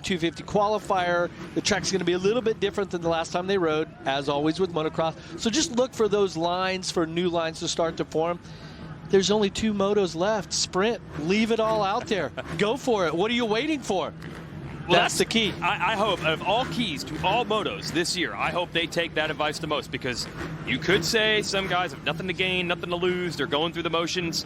250 qualifier. The track's going to be a little bit different than the last time they rode, as always with motocross. So just look for those lines, for new lines to start to form. There's only 2 motos left. Sprint. Leave it all out there. Go for it. What are you waiting for? Well, that's the key. I hope, of all keys to all motos this year, I hope they take that advice the most, because you could say some guys have nothing to gain, nothing to lose. They're going through the motions.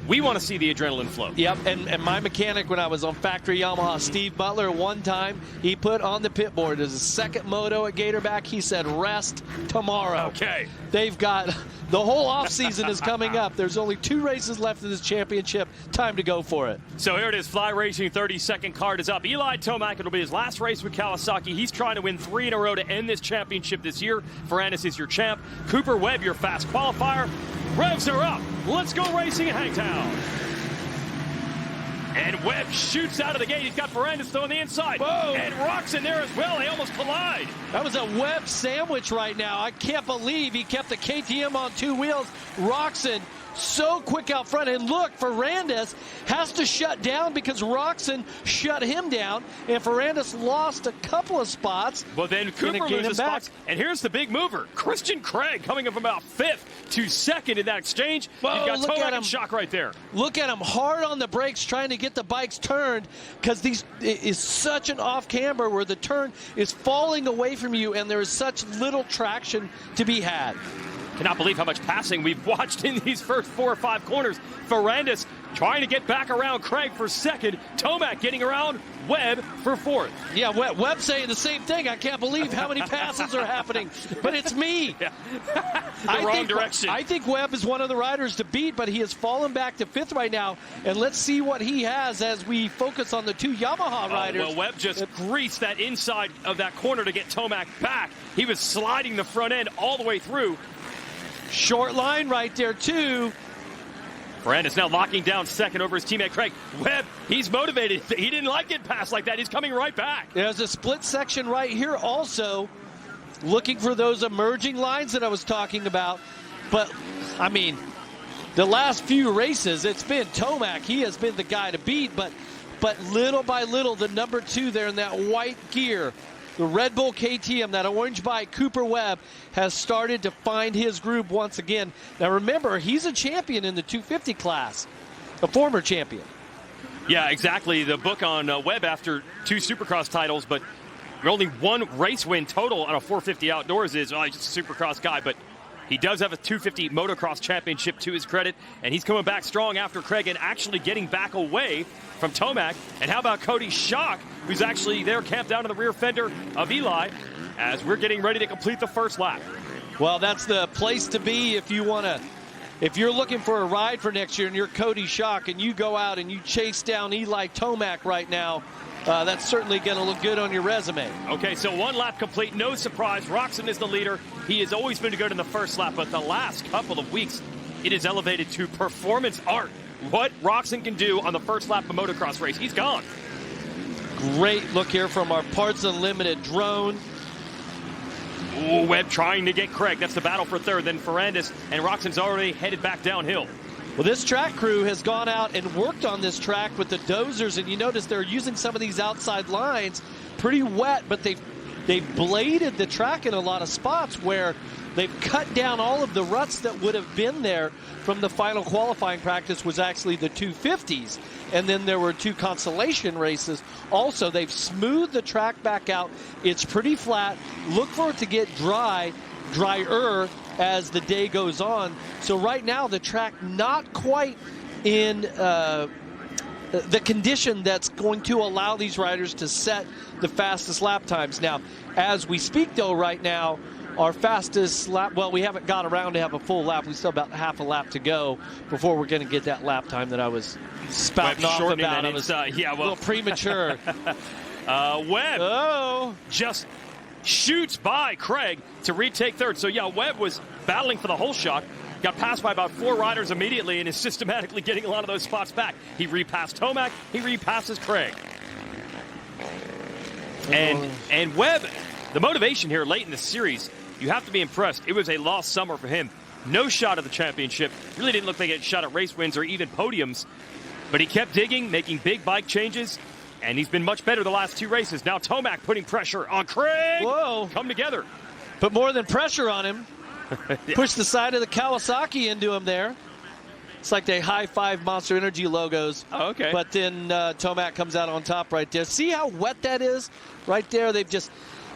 We want to see the adrenaline flow. Yep, and my mechanic when I was on factory Yamaha, Steve Butler, one time he put on the pit board as a second moto at Gatorback, he said, rest tomorrow. Okay. They've got, the whole offseason is coming up. There's only 2 races left in this championship. Time to go for it. So here it is, Fly Racing 30-second card is up. Eli Tomac, it'll be his last race with Kawasaki. He's trying to win 3 in a row to end this championship this year. Ferrandis is your champ. Cooper Webb, your fast qualifier. Revs are up. Let's go racing at Hangtown. And Webb shoots out of the gate. He's got Ferrandis on the inside. Whoa. And Roczen there as well. They almost collide. That was a Webb sandwich right now. I can't believe he kept the KTM on 2 wheels. Roczen so quick out front. And look, Ferrandis has to shut down because Roczen shut him down. And Ferrandis lost a couple of spots. Well, then Cooper loses spots. And here's the big mover. Christian Craig coming up about 5th to 2nd in that exchange. Whoa, you've got Tomac and Shock right there. Look at him hard on the brakes trying to get the bikes turned, because it is such an off camber where the turn is falling away from you and there is such little traction to be had. Cannot believe how much passing we've watched in these first 4 or 5 corners. Ferrandis trying to get back around Craig for 2nd. Tomac getting around Webb for 4th. Yeah, Webb saying the same thing. I can't believe how many passes are happening. But it's me. Yeah. the wrong direction. I think Webb is one of the riders to beat, but he has fallen back to 5th right now. And let's see what he has as we focus on the 2 Yamaha riders. Well, Webb just greased that inside of that corner to get Tomac back. He was sliding the front end all the way through. Short line right there, too. Ferrandis now locking down 2nd over his teammate Craig. Webb, he's motivated. He didn't like it passed like that. He's coming right back. There's a split section right here also, looking for those emerging lines that I was talking about. But, I mean, the last few races, it's been Tomac. He has been the guy to beat, but little by little, the number 2 there in that white gear, the Red Bull KTM, that orange bike, Cooper Webb, has started to find his groove once again. Now remember, he's a champion in the 250 class, a former champion. Yeah, exactly. The book on Webb after 2 Supercross titles, but only 1 race win total on a 450 outdoors is, he's just a Supercross guy, but he does have a 250 motocross championship to his credit, and he's coming back strong after Craig and actually getting back away from Tomac. And how about Cody Shock, who's actually there camped down in the rear fender of Eli as we're getting ready to complete the first lap. Well, that's the place to be if you want to. If you're looking for a ride for next year and you're Cody Shock and you go out and you chase down Eli Tomac right now, that's certainly going to look good on your resume. Okay, so 1 lap complete, no surprise. Roczen is the leader. He has always been good in the first lap, but the last couple of weeks, it is elevated to performance art. What Roczen can do on the first lap of a motocross race, he's gone. Great look here from our Parts Unlimited drone. Ooh, Webb trying to get Craig. That's the battle for 3rd. Then Ferrandis, and Roczen's already headed back downhill. Well, this track crew has gone out and worked on this track with the dozers, and you notice they're using some of these outside lines, pretty wet, but they've bladed the track in a lot of spots where they've cut down all of the ruts that would have been there from the final qualifying practice was actually the 250s. And then there were 2 consolation races. Also, they've smoothed the track back out. It's pretty flat. Look for it to get drier as the day goes on. So right now, the track not quite in the condition that's going to allow these riders to set the fastest lap times. Now, as we speak, though, right now, our fastest lap, well, we haven't got around to have a full lap. We still about half a lap to go before we're going to get that lap time that I was spouting off about. I was a little premature. Webb just shoots by Craig to retake 3rd. So, yeah, Webb was battling for the whole shot. Got passed by about 4 riders immediately and is systematically getting a lot of those spots back. He repassed Tomac. He repasses Craig. And Webb, the motivation here late in the series, you have to be impressed. It was a lost summer for him. No shot at the championship. Really didn't look like he had a shot at race wins or even podiums. But he kept digging, making big bike changes, and he's been much better the last 2 races. Now Tomac putting pressure on Craig. Whoa. Come together. Put more than pressure on him. Yeah. Push the side of the Kawasaki into him there. It's like they high-five Monster Energy logos. Oh, okay. But then Tomac comes out on top right there. See how wet that is? Right there,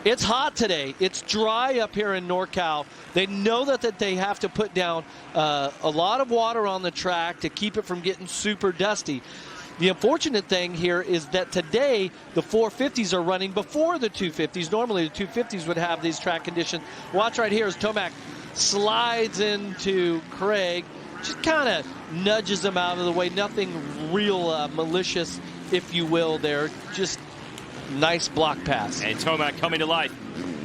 it's hot today. It's dry up here in NorCal. They know that they have to put down a lot of water on the track to keep it from getting super dusty. The unfortunate thing here is that today the 450s are running before the 250s. Normally the 250s would have these track conditions. Watch right here as Tomac slides into Craig. Just kind of nudges him out of the way. Nothing real malicious, if you will, there. Just nice block pass. And Tomac coming to life,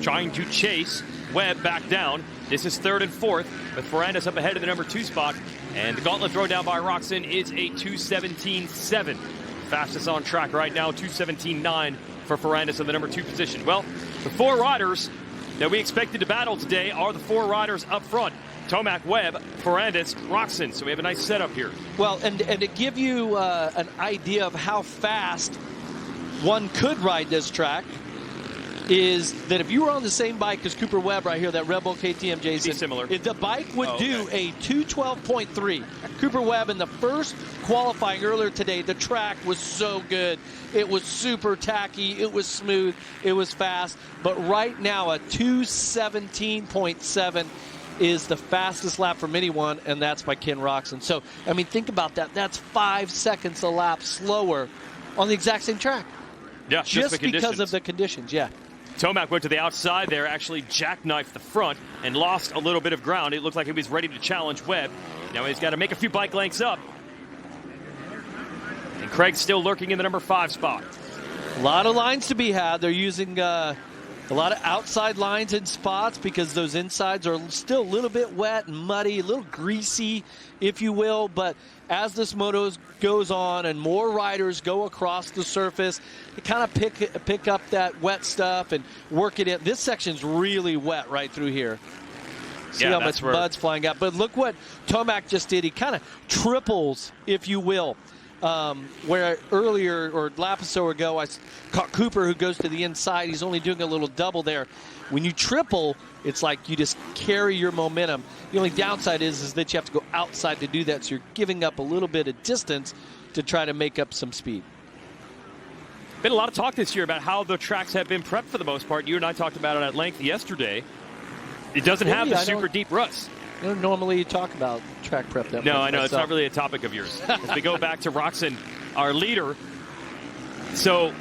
trying to chase Webb back down. This is 3rd and 4th, with Ferrandis up ahead of the number 2 spot. And the gauntlet throw down by Roczen is a 2:17.7. Fastest on track right now, 2:17.9 for Ferrandis in the number 2 position. Well, the 4 riders that we expected to battle today are the 4 riders up front. Tomac, Webb, Ferrandis, Roczen. So we have a nice setup here. Well, and to give you an idea of how fast one could ride this track is that if you were on the same bike as Cooper Webb right here, that Red Bull KTM, Jason. Similar. If the bike would do a 2:12.3. Cooper Webb in the first qualifying earlier today, the track was so good. It was super tacky. It was smooth. It was fast. But right now, a 2:17.7 is the fastest lap from anyone, and that's by Ken Roczen. So, I mean, think about that. That's 5 seconds a lap slower on the exact same track. Yeah, just because of the conditions, yeah. Tomac went to the outside there, actually jackknifed the front and lost a little bit of ground. It looked like he was ready to challenge Webb. Now he's got to make a few bike lengths up. And Craig's still lurking in the number 5 spot. A lot of lines to be had. They're using a lot of outside lines in spots because those insides are still a little bit wet and muddy, a little greasy, if you will. But as this moto goes on and more riders go across the surface, they kind of pick up that wet stuff and work it in. This section's really wet right through here. See how much mud's flying out. But look what Tomac just did. He kind of triples, if you will. Where earlier, or lap or so ago, I caught Cooper who goes to the inside. He's only doing a little double there. When you triple, it's like you just carry your momentum. The only downside is that you have to go outside to do that, so you're giving up a little bit of distance to try to make up some speed. Been a lot of talk this year about how the tracks have been prepped for the most part. You and I talked about it at length yesterday. It doesn't have the super deep ruts. I don't normally talk about track prep that much. No, I know. Myself. It's not really a topic of yours. As we go back to Roczen, our leader. So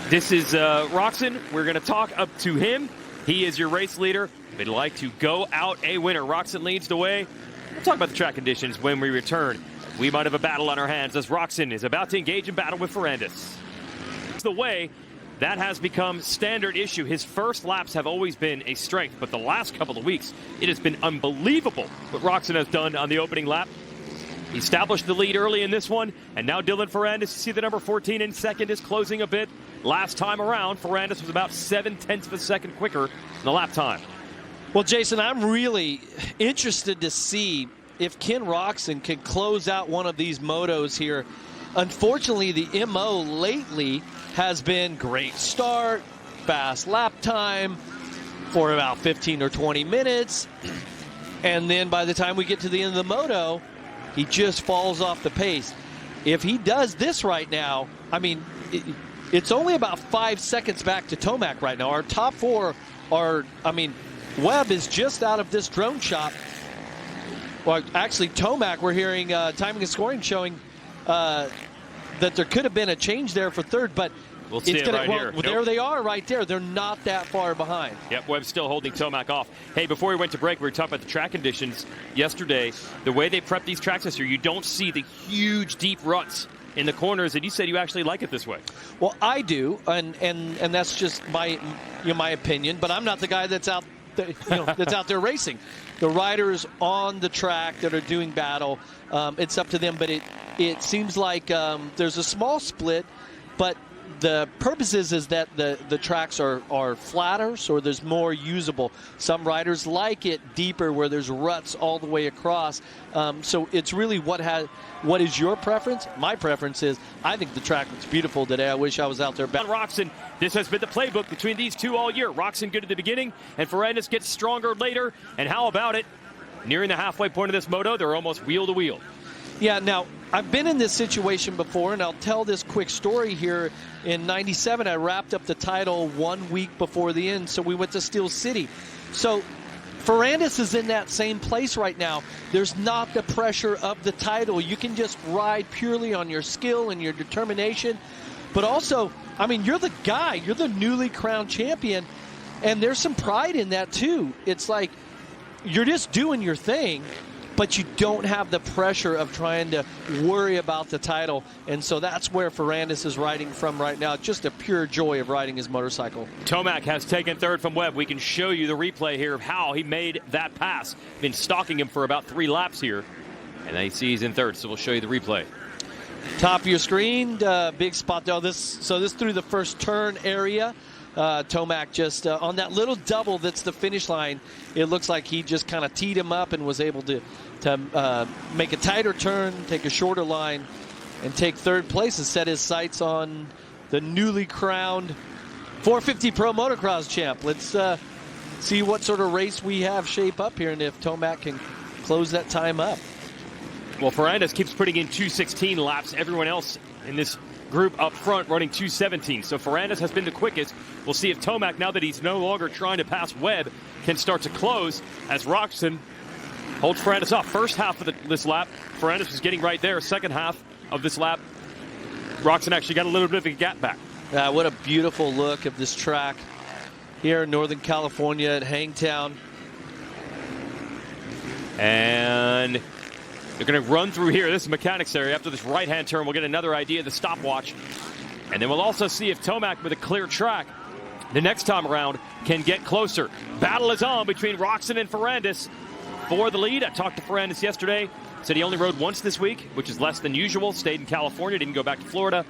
this is Roczen. We're going to talk up to him. He is your race leader. We'd like to go out a winner. Roczen leads the way. We'll talk about the track conditions when we return. We might have a battle on our hands as Roczen is about to engage in battle with Ferrandis. It's the way. That has become standard issue. His first laps have always been a strength, but the last couple of weeks, it has been unbelievable what Roczen has done on the opening lap. He established the lead early in this one, and now Dylan Ferrandis, you see the number 14 in second, is closing a bit. Last time around, Ferrandis was about 0.7 of a second quicker in the lap time. Well, Jason, I'm really interested to see if Ken Roczen can close out one of these motos here. Unfortunately, the MO lately has been great start, fast lap time for about 15 or 20 minutes. And then by the time we get to the end of the moto, he just falls off the pace. If he does this right now, I mean, it's only about 5 seconds back to Tomac right now. Our top 4 are, I mean, Webb is just out of this drone shot. Well, actually, Tomac, we're hearing timing and scoring showing that there could have been a change there for third, but we'll see it right here. There they are right there. They're not that far behind. Yep, Webb's still holding Tomac off. Hey, before we went to break, we were talking about the track conditions yesterday. The way they prep these tracks this year, you don't see the huge, deep ruts in the corners, and you said you actually like it this way. Well, I do, and that's just my my opinion, but I'm not the guy that's out there, that's out there racing. The riders on the track that are doing battle, it's up to them, but it seems like there's a small split, but the purpose is that the tracks are flatter, so there's more usable. Some riders like it deeper where there's ruts all the way across. So it's really what is your preference? My preference is I think the track looks beautiful today. I wish I was out there. Roczen, this has been the playbook between these two all year. Roczen good at the beginning, and Ferrandis gets stronger later. And how about it? Nearing the halfway point of this moto, they're almost wheel to wheel. Yeah, now, I've been in this situation before, and I'll tell this quick story here. In '97, I wrapped up the title 1 week before the end, so we went to Steel City. So Ferrandis is in that same place right now. There's not the pressure of the title. You can just ride purely on your skill and your determination. But also, I mean, you're the guy. You're the newly crowned champion, and there's some pride in that, too. It's like you're just doing your thing, but you don't have the pressure of trying to worry about the title. And so that's where Ferrandis is riding from right now. Just a pure joy of riding his motorcycle. Tomac has taken third from Webb. We can show you the replay here of how he made that pass. Been stalking him for about 3 laps here. And then he sees in third, so we'll show you the replay. Top of your screen, big spot there. This through the first turn area. Tomac just on that little double that's the finish line, it looks like he just kind of teed him up and was able to make a tighter turn, take a shorter line, and take third place and set his sights on the newly crowned 450 Pro Motocross champ. Let's see what sort of race we have shape up here and if Tomac can close that time up. Well, Ferrandis keeps putting in 2:16 laps. Everyone else in this group up front running 2:17. So Ferrandis has been the quickest. We'll see if Tomac, now that he's no longer trying to pass Webb, can start to close as Roczen holds Ferrandis off. First half of this lap, Ferrandis was getting right there. Second half of this lap, Roczen actually got a little bit of a gap back. What a beautiful look of this track here in Northern California at Hangtown. And they're going to run through here. This is mechanics area. After this right-hand turn, we'll get another idea of the stopwatch. And then we'll also see if Tomac, with a clear track, the next time around can get closer. Battle is on between Roczen and Ferrandis for the lead. I talked to Ferrandis yesterday. Said he only rode once this week, which is less than usual. Stayed in California, didn't go back to Florida,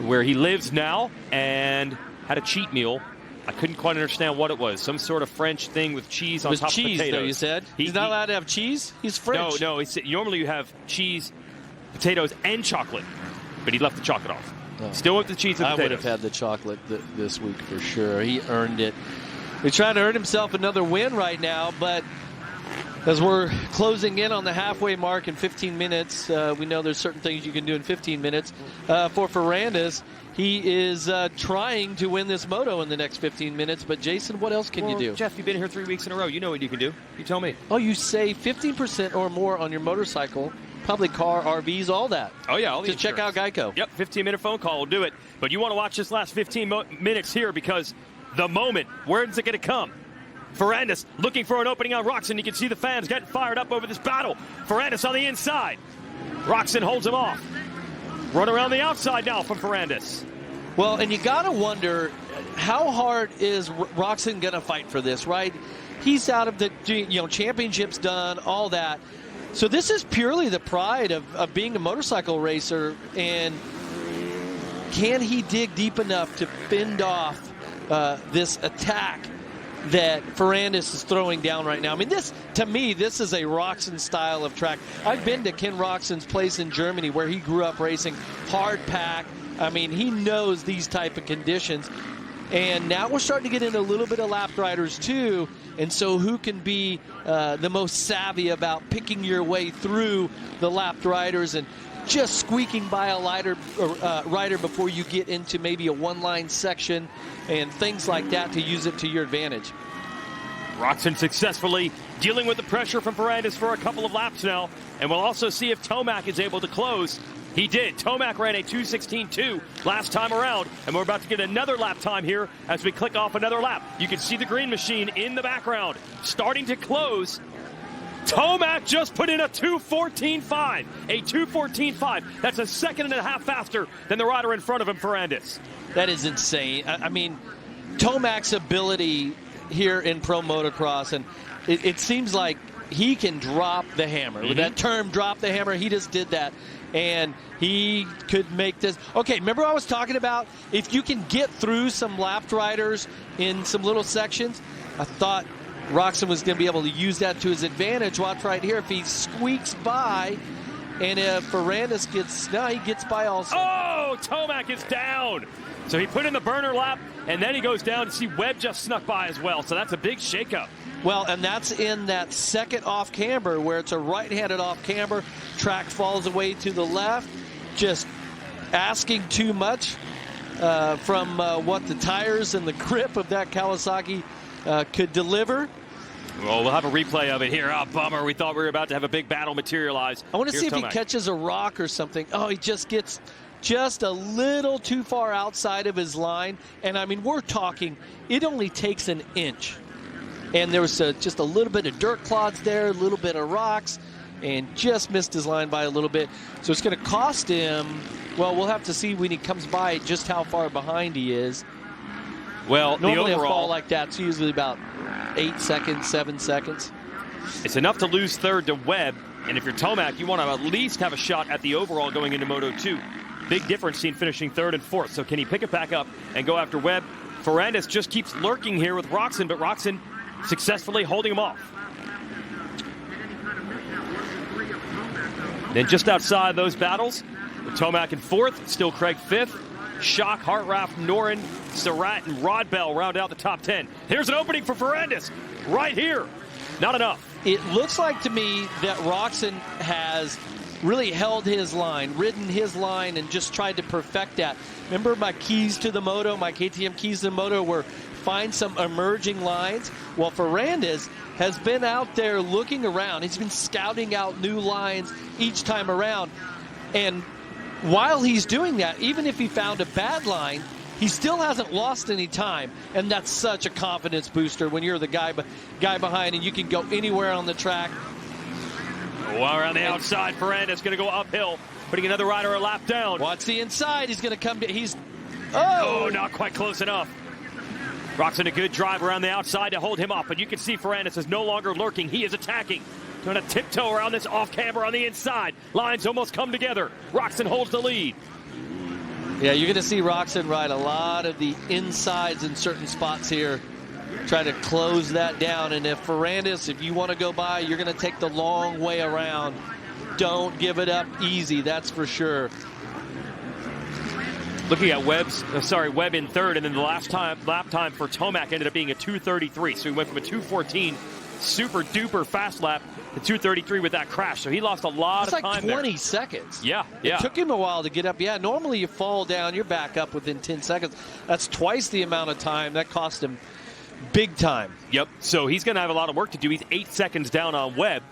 where he lives now, and had a cheat meal. I couldn't quite understand what it was. Some sort of French thing with cheese on top of potatoes. Though, you said? He's not allowed to have cheese? He's French. No. Normally you have cheese, potatoes, and chocolate. But he left the chocolate off. Oh. Still with the cheese and potatoes. I would have had the chocolate this week for sure. He earned it. He's trying to earn himself another win right now, but as we're closing in on the halfway mark in 15 minutes, we know there's certain things you can do in 15 minutes. For Ferrandis, he is trying to win this moto in the next 15 minutes. But, Jason, what else can you do? Jeff, you've been here 3 weeks in a row. You know what you can do. You tell me. Oh, you save 15% or more on your motorcycle, public car, RVs, all that. Oh, yeah. All the Just check out Geico. Yep, 15-minute phone call will do it. But you want to watch this last 15 minutes here because the moment, where is it going to come? Ferrandis looking for an opening on Roczen. You can see the fans getting fired up over this battle. Ferrandis on the inside. Roczen holds him off. Run around the outside now from Ferrandis. Well, and you got to wonder, how hard is Roczen going to fight for this, right? He's out of the championships done, all that. So this is purely the pride of being a motorcycle racer. And can he dig deep enough to fend off this attack that Ferrandis is throwing down right now? I mean, to me, this is a Roczen style of track. I've been to Ken Roczen's place in Germany where he grew up racing, hard pack. I mean, he knows these type of conditions. And now we're starting to get into a little bit of lapped riders too. And so who can be the most savvy about picking your way through the lapped riders and just squeaking by a rider before you get into maybe a one-line section and things like that to use it to your advantage. Roczen successfully dealing with the pressure from Ferrandis for a couple of laps now. And we'll also see if Tomac is able to close. He did. Tomac ran a 2:16.2 last time around, and we're about to get another lap time here as we click off another lap. You can see the green machine in the background starting to close. Tomac just put in a 2:14.5. A 2:14.5. That's a second and a half faster than the rider in front of him, Ferrandis. That is insane. I mean, Tomac's ability here in Pro Motocross, and it seems like he can drop the hammer. With that term, drop the hammer, he just did that. and he could make this. Okay, remember I was talking about if you can get through some lapped riders in some little sections? I thought Roczen was going to be able to use that to his advantage. Watch right here. If he squeaks by, and if Ferrandis gets, no, he gets by also. Oh, Tomac is down. So he put in the burner lap, and then he goes down to see Webb just snuck by as well. So that's a big shakeup. Well, and that's in that second off camber where it's a right-handed off camber. Track falls away to the left. Just asking too much from what the tires and the grip of that Kawasaki could deliver. Well, we'll have a replay of it here. Oh, bummer. We thought we were about to have a big battle materialize. I want to see if Tomac. he catches a rock or something. Oh, he just gets just a little too far outside of his line. And, I mean, we're talking, it only takes an inch. And there was just a little bit of dirt clods there, a little bit of rocks, and just missed his line by a little bit. So it's going to cost him, well, we'll have to see when he comes by just how far behind he is. Well, normally the overall, a fall like that's usually about 8 seconds, 7 seconds. It's enough to lose third to Webb, and if you're Tomac, you want to at least have a shot at the overall going into Moto 2. Big difference seen finishing third and fourth. So can he pick it back up and go after Webb? Ferrandis just keeps lurking here with Roczen, but Roczen successfully holding him off. Then just outside those battles, with Tomac in fourth, still Craig fifth. Schock, Hartranft, Noren, Surratt, and Rodbell round out the top 10. Here's an opening for Ferrandis right here. Not enough. It looks like to me that Roczen has really held his line, ridden his line, and just tried to perfect that. Remember my keys to the Moto, my KTM keys to the Moto were find some emerging lines? Well, Ferrandis has been out there looking around. He's been scouting out new lines each time around. And while he's doing that, even if he found a bad line, he still hasn't lost any time. And that's such a confidence booster when you're the guy behind and you can go anywhere on the track. Well, around the outside, Ferrandis going to go uphill, putting another rider a lap down. Watch the inside. He's going to come to, Oh, not quite close enough. Roczen a good drive around the outside to hold him up, and you can see Ferrandis is no longer lurking. He is attacking. Going to tiptoe around this off camber on the inside. Lines almost come together. Roczen holds the lead. Yeah, you're going to see Roczen ride a lot of the insides in certain spots here. Try to close that down. And if Ferrandis, if you want to go by, you're going to take the long way around. Don't give it up easy, that's for sure. Looking at Webb in third, and then the lap time for Tomac ended up being a 2:33. So he went from a 2:14 super duper fast lap to 2:33 with that crash. So he lost a lot of time there. It's like 20 seconds. Yeah. It took him a while to get up. Yeah, normally you fall down, you're back up within 10 seconds. That's twice the amount of time. That cost him big time. Yep. So he's going to have a lot of work to do. He's 8 seconds down on Webb.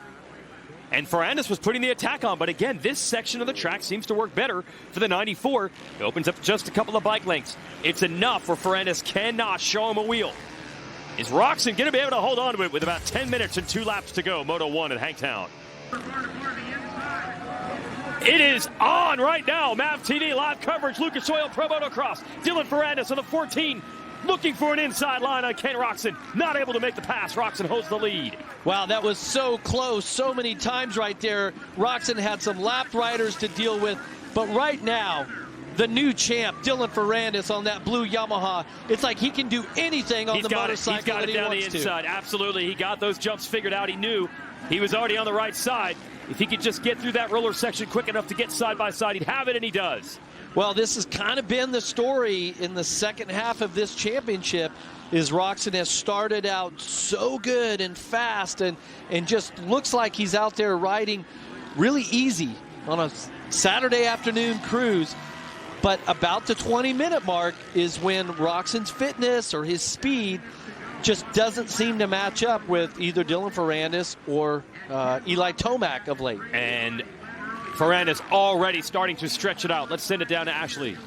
And Ferrandis was putting the attack on, but again, this section of the track seems to work better for the 94. It opens up just a couple of bike lengths. It's enough where Ferrandis cannot show him a wheel. Is Roczen going to be able to hold on to it with about 10 minutes and 2 laps to go? Moto 1 at Hangtown. It is on right now. MAV TV live coverage. Lucas Oil Pro Motocross. Dylan Ferrandis on the 14. Looking for an inside line on Ken Roczen. Not able to make the pass. Roczen holds the lead. Wow, that was so close so many times right there. Roczen had some lapped riders to deal with. But right now, the new champ, Dylan Ferrandis on that blue Yamaha, it's like he can do anything on the motorcycle that he wants to. He's got it down the inside. Absolutely. He got those jumps figured out. He knew he was already on the right side. If he could just get through that roller section quick enough to get side by side, he'd have it, and he does. Well, this has kind of been the story in the second half of this championship, is Roczen has started out so good and fast and just looks like he's out there riding really easy on a Saturday afternoon cruise. But about the 20-minute mark is when Roczen's fitness or his speed just doesn't seem to match up with either Dylan Ferrandis or Eli Tomac of late. And Ferrandis already starting to stretch it out. Let's send it down to Ashley.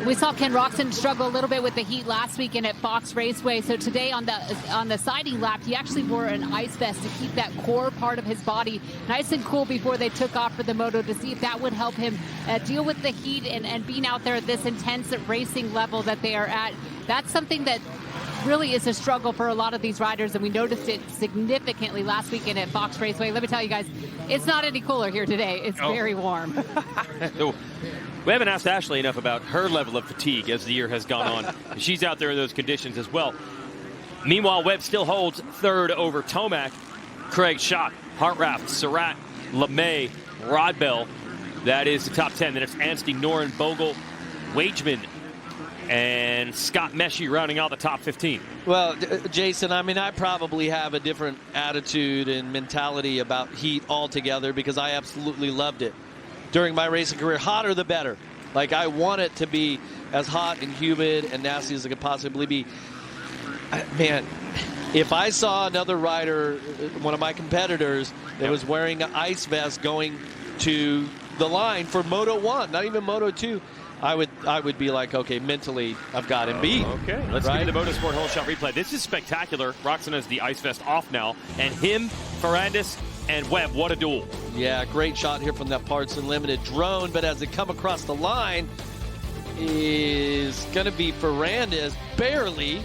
We saw Ken Roczen struggle a little bit with the heat last weekend at Fox Raceway. So today on the siding lap, he actually wore an ice vest to keep that core part of his body nice and cool before they took off for the Moto, to see if that would help him deal with the heat and being out there at this intense racing level that they are at. That's something that really is a struggle for a lot of these riders, and we noticed it significantly last weekend at Fox Raceway. Let me tell you guys, it's not any cooler here today. It's very warm. We haven't asked Ashley enough about her level of fatigue as the year has gone on. She's out there in those conditions as well. Meanwhile, Webb still holds third over Tomac. Craig Schott, Hartraft, Surratt, LeMay, Rodbell. That is the top 10. Then it's Anstey, Noren, Bogle, Wageman, and Scott Meshy rounding out the top 15. Well, Jason, I mean, I probably have a different attitude and mentality about heat altogether because I absolutely loved it. During my racing career, hotter the better. Like, I want it to be as hot and humid and nasty as it could possibly be. Man, if I saw another rider, one of my competitors, that was wearing an ice vest going to the line for Moto 1, not even Moto 2, I would be like, okay, mentally, I've got him beat. Okay, let's give you the Motorsport whole shot replay. This is spectacular. Roczen has the ice vest off now, and him, Ferrandis, and Webb, what a duel. Yeah, great shot here from that Parts Unlimited drone, but as it come across the line, is going to be Ferrandis, barely.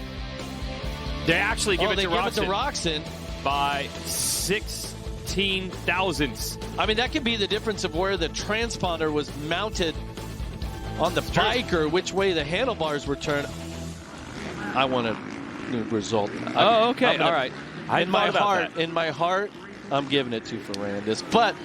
They actually give it to Roczen by 16 thousandths. I mean, that could be the difference of where the transponder was mounted on the bike or which way the handlebars were turned. I want a result. Oh, okay. All right. In my heart, I'm giving it to Ferrandis. But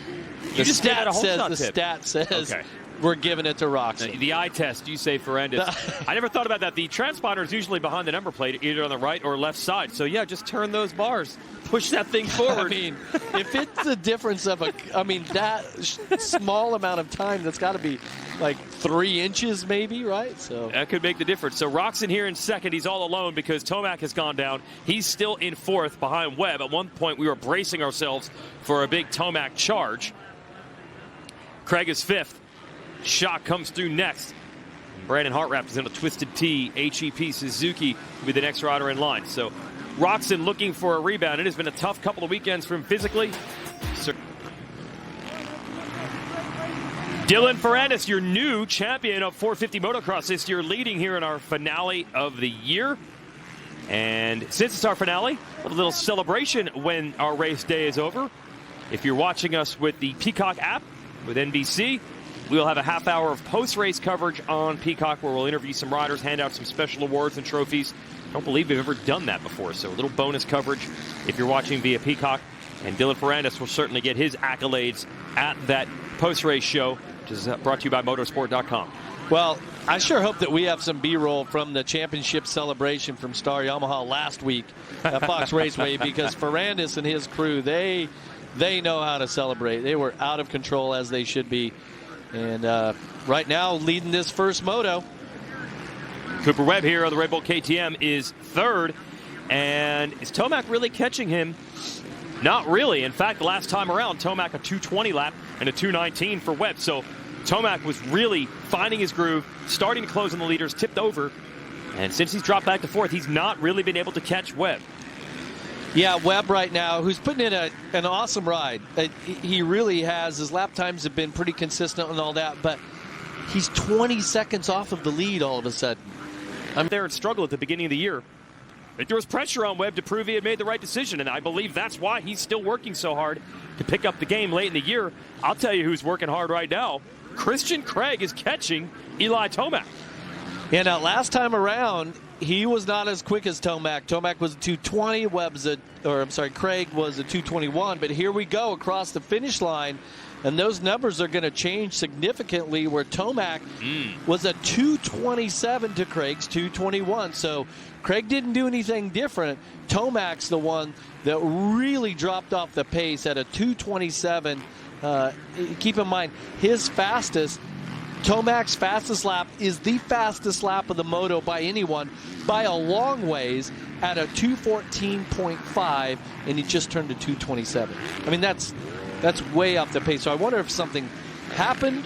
the stat says okay, we're giving it to Roczen. The eye test, you say Ferrandis. I never thought about that. The transponder is usually behind the number plate, either on the right or left side. So, yeah, just turn those bars. Push that thing forward. I mean, if it's the difference of that small amount of time, that's got to be like 3 inches maybe, right? So that could make the difference. So Roczen here in second. He's all alone because Tomac has gone down. He's still in fourth behind Webb. At one point, we were bracing ourselves for a big Tomac charge. Craig is fifth. Schott comes through next. Brandon Hartraft is in a Twisted T. HEP Suzuki will be the next rider in line. So Roczen looking for a rebound. It has been a tough couple of weekends for him physically. Dylan Ferrandis, your new champion of 450 motocross this year, leading here in our finale of the year. And since it's our finale, we'll have a little celebration when our race day is over. If you're watching us with the Peacock app with NBC, we'll have a half hour of post-race coverage on Peacock where we'll interview some riders, hand out some special awards and trophies. I don't believe we've ever done that before, so a little bonus coverage if you're watching via Peacock. And Dylan Ferrandis will certainly get his accolades at that post-race show, which is brought to you by motorsport.com. Well, I sure hope that we have some B-roll from the championship celebration from Star Yamaha last week at Fox Raceway because Ferrandis and his crew, they know how to celebrate. They were out of control as they should be. And right now, leading this first moto. Cooper Webb here on the Red Bull KTM is third. And is Tomac really catching him? Not really. In fact, the last time around, Tomac a 220 lap and a 219 for Webb. So Tomac was really finding his groove, starting to close on the leaders, tipped over. And since he's dropped back to fourth, he's not really been able to catch Webb. Yeah, Webb right now, who's putting in an awesome ride. He really has. His lap times have been pretty consistent and all that, but he's 20 seconds off of the lead all of a sudden. I'm there and struggle at the beginning of the year. There was pressure on Webb to prove he had made the right decision, and I believe that's why he's still working so hard to pick up the game late in the year. I'll tell you who's working hard right now. Christian Craig is catching Eli Tomac. Yeah, now last time around, he was not as quick as Tomac. Tomac was a 220, Craig was a 221, but here we go across the finish line, and those numbers are going to change significantly where Tomac was a 227 to Craig's 221. So Craig didn't do anything different. Tomac's the one that really dropped off the pace at a 227. Keep in mind, Tomac's fastest lap is the fastest lap of the moto by anyone by a long ways at a 214.5, and he just turned to 227. I mean, that's way off the pace. So I wonder if something happened.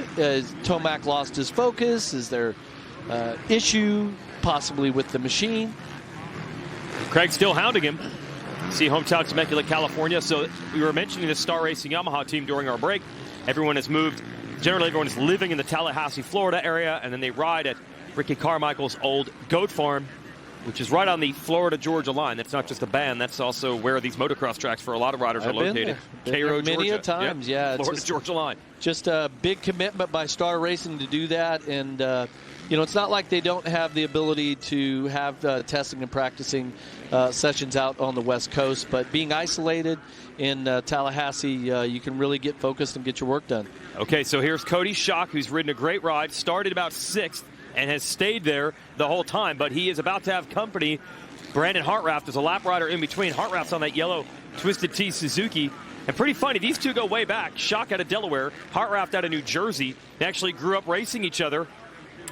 Tomac lost his focus. Is there issue possibly with the machine? Craig's still hounding him. See hometown Temecula, California. So we were mentioning the Star Racing Yamaha team during our break. Everyone has moved. Generally, everyone is living in the Tallahassee, Florida area, and then they ride at Ricky Carmichael's old goat farm which is right on the Florida-Georgia line. That's not just a band. That's also where these motocross tracks for a lot of riders are located. Cairo, many Georgia. a times, yeah. Florida-Georgia line. Just a big commitment by Star Racing to do that. And, it's not like they don't have the ability to have testing and practicing sessions out on the West Coast. But being isolated in Tallahassee, you can really get focused and get your work done. Okay, so here's Cody Schock, who's ridden a great ride, started about 6th and has stayed there the whole time, but he is about to have company. Brandon Hartraft is a lap rider in between. Hartraft's on that yellow Twisted Tea Suzuki. And pretty funny, these two go way back. Schock out of Delaware, Hartraft out of New Jersey. They actually grew up racing each other,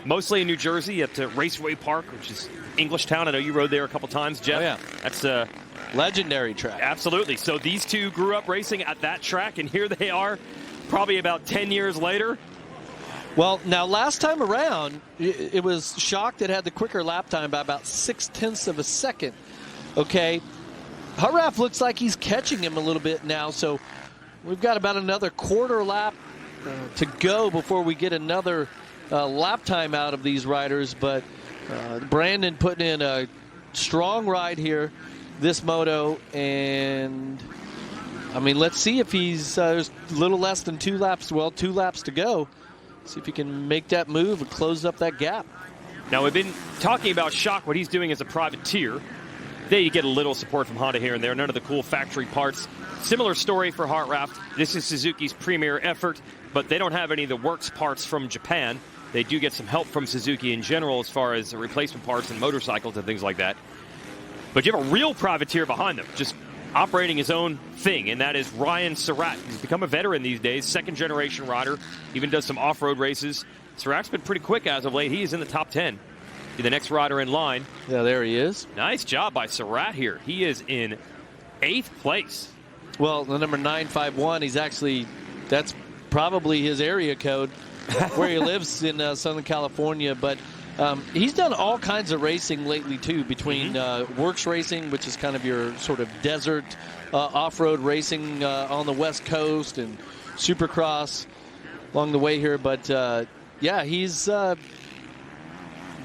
mostly in New Jersey at Raceway Park, which is Englishtown. I know you rode there a couple times, Jeff. Oh, yeah. That's legendary track. Absolutely. So these two grew up racing at that track, and here they are probably about 10 years later. Well, now last time around, it was Schock that had the quicker lap time by about 0.6 of a second. Okay, Hartraft looks like he's catching him a little bit now, so we've got about another quarter lap to go before we get another lap time out of these riders. But Brandon putting in a strong ride here, this moto, and I mean, let's see if he's there's a little less than 2 laps. Well, 2 laps to go. See if he can make that move and close up that gap. Now, we've been talking about Schock, what he's doing as a privateer. They get a little support from Honda here and there. None of the cool factory parts. Similar story for Hartraft. This is Suzuki's premier effort, but they don't have any of the works parts from Japan. They do get some help from Suzuki in general as far as the replacement parts and motorcycles and things like that. But you have a real privateer behind them, just operating his own thing, and that is Ryan Surratt. He's become a veteran these days, second-generation rider, even does some off-road races. Surratt's been pretty quick as of late. He is in the top 10. Be the next rider in line. Yeah, there he is. Nice job by Surratt here. He is in 8th place. Well, the number 951, that's probably his area code where he lives in Southern California, but he's done all kinds of racing lately, too, between works racing, which is kind of your sort of desert off-road racing on the West Coast, and supercross along the way here. But, yeah, he's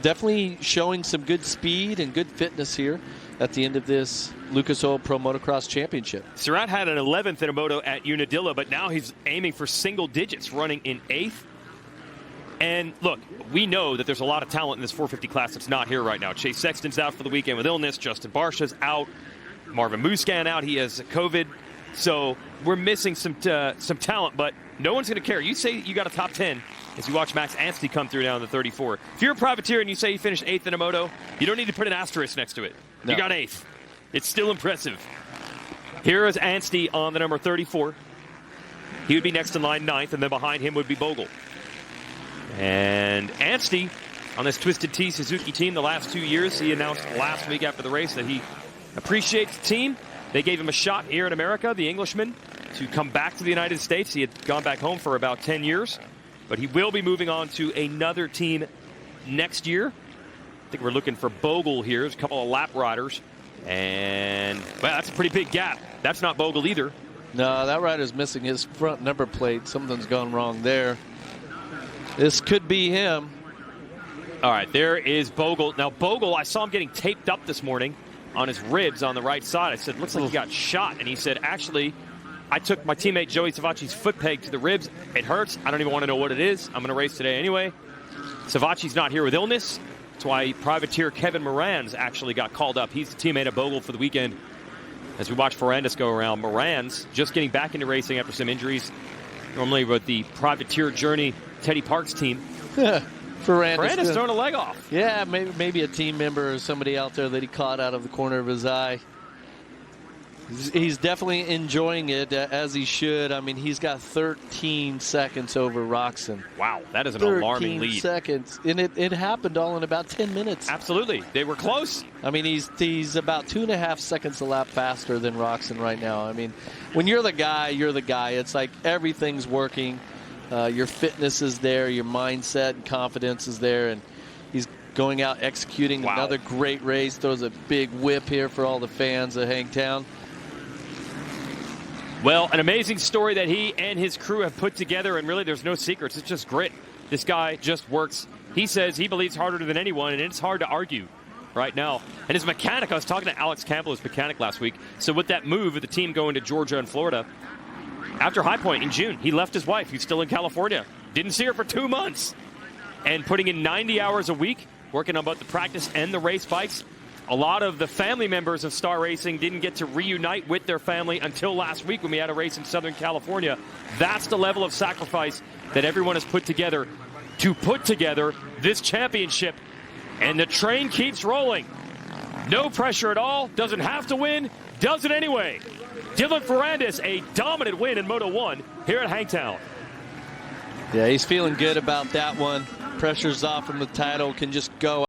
definitely showing some good speed and good fitness here at the end of this Lucas Oil Pro Motocross Championship. Surratt had an 11th in a moto at Unadilla, but now he's aiming for single digits, running in 8th. And look, we know that there's a lot of talent in this 450 class that's not here right now. Chase Sexton's out for the weekend with illness. Justin Barsha's out. Marvin Muscan out. He has COVID. So we're missing some talent, but no one's going to care. You say you got a top 10 as you watch Max Anstey come through down the 34. If you're a privateer and you say you finished 8th in a moto, you don't need to put an asterisk next to it. No. You got 8th. It's still impressive. Here is Anstey on the number 34. He would be next in line 9th, and then behind him would be Bogle. And Anstey on this Twisted Tea Suzuki team the last 2 years. He announced last week after the race that he appreciates the team. They gave him a shot here in America, the Englishman, to come back to the United States. He had gone back home for about 10 years, but he will be moving on to another team next year. I think we're looking for Bogle here. There's a couple of lap riders, and well, that's a pretty big gap. That's not Bogle either. No, that rider's missing his front number plate. Something's gone wrong there. This could be him. All right, there is Bogle. Now, Bogle, I saw him getting taped up this morning on his ribs on the right side. I said, looks like he got shot. And he said, actually, I took my teammate Joey Savacci's foot peg to the ribs. It hurts. I don't even want to know what it is. I'm going to race today anyway. Savacci's not here with illness. That's why privateer Kevin Moran's actually got called up. He's the teammate of Bogle for the weekend. As we watch Ferrandis go around, Moran's just getting back into racing after some injuries. Normally with the privateer journey Teddy Park's team. Ferrandis throwing a leg off. Yeah, maybe a team member or somebody out there that he caught out of the corner of his eye. He's definitely enjoying it, as he should. I mean, he's got 13 seconds over Roxon. Wow, that is an alarming lead. 13 seconds, and it happened all in about 10 minutes. Absolutely, they were close. I mean, he's about 2.5 seconds a lap faster than Roxon right now. I mean, when you're the guy, you're the guy. It's like everything's working. Your fitness is there, your mindset and confidence is there, and he's going out executing another great race. Throws a big whip here for all the fans of Hangtown. Well, an amazing story that he and his crew have put together, and really there's no secrets. It's just grit. This guy just works. He says he believes harder than anyone, and it's hard to argue right now. And his mechanic, I was talking to Alex Campbell, his mechanic, last week. So with that move of the team going to Georgia and Florida, after High Point in June, he left his wife, who's still in California. Didn't see her for 2 months. And putting in 90 hours a week, working on both the practice and the race bikes. A lot of the family members of Star Racing didn't get to reunite with their family until last week when we had a race in Southern California. That's the level of sacrifice that everyone has put together to put together this championship. And the train keeps rolling. No pressure at all. Doesn't have to win. Does it anyway. Dylan Ferrandis, a dominant win in Moto 1 here at Hangtown. Yeah, he's feeling good about that one. Pressure's off from the title. Can just go